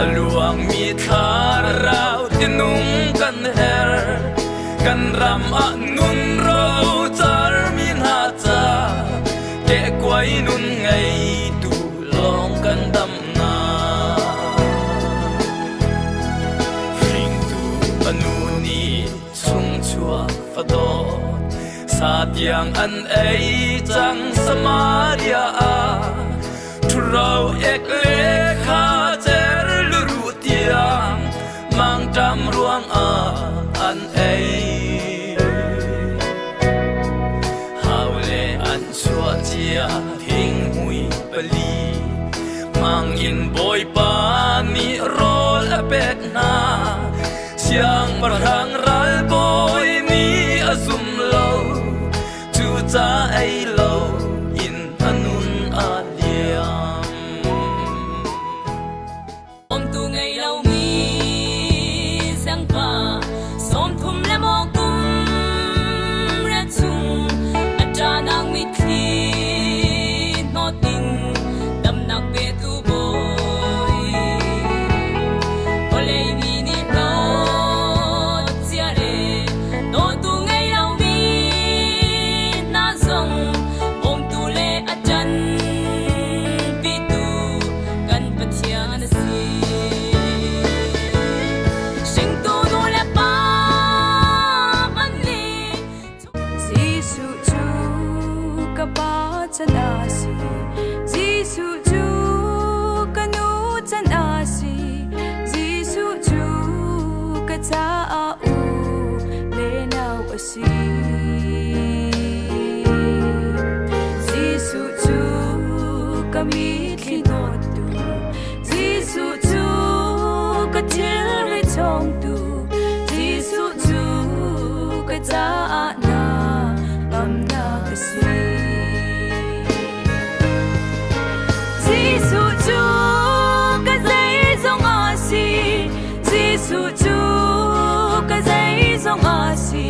luang mi thar rau tinung kan her kan ram a nun ro char min ha cha ke kwai nun ngai tu long kan dam na hing tu anu ni chung chua fa do sa tiang an ei chang samaria a thu rau ek le kha cher lu ru tiang mang tam ruang a an ei hau le an chua chia thing hui pali mang in boy pa ni rol a pek na siang parhang ral boy ni azum lo chu cha ai lo in anun a liam om tu ngày lâu mi sang pa som thum le mo kum ra chung ata nang mi khi no ting dam nak be tu boy ole mi ni no chia re no tu ngày lâu mi na song om tu le achan pi tu kan pathian si sing tu no le pa man ni Giêsu chu ka pa chan a si Giêsu chu ka nu chan a si Giêsu chu ka cha a u le nau a si Giêsu chu ka mi thli no tu Giêsu chu ka thil ri chong tu Giêsu chu ka cha a na am na ka si Giêsu chu ka dây dòng a si Giêsu chu ka dây dòng a si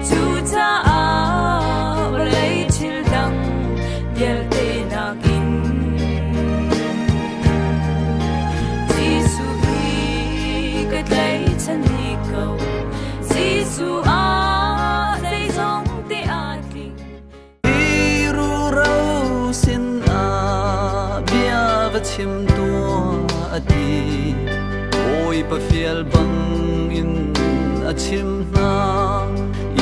chu cha a lấy chil dang yel te na kin Giêsu hi ka dây chân ni cầu Giêsu a dây dòng te a kin ru rau sin a bia va chim tua ati oi pa fiel bang in a chim na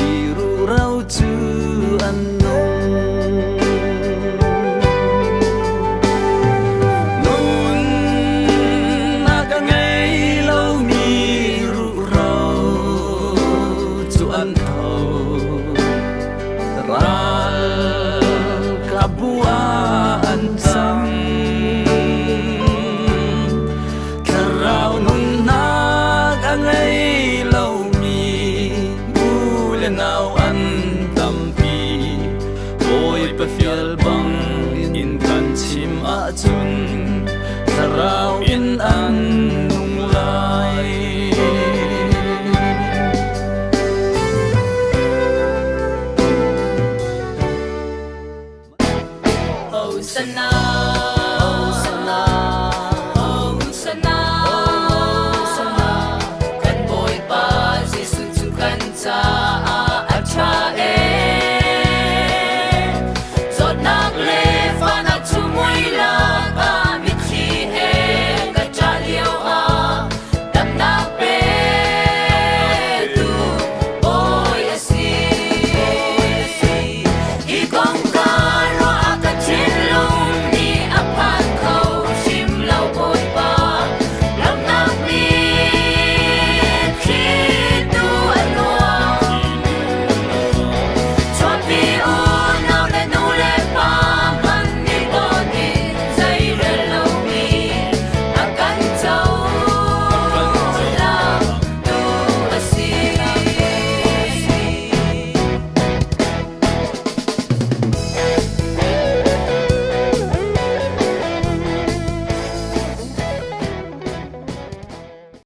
i ru rau chu an nun na ka ngai lâu mi ru rau chu an thau ral kabua an sang karau nun na ka ngai lâu mi bu le nau an tampi oi pa fial bang in kan chim a chun karau in an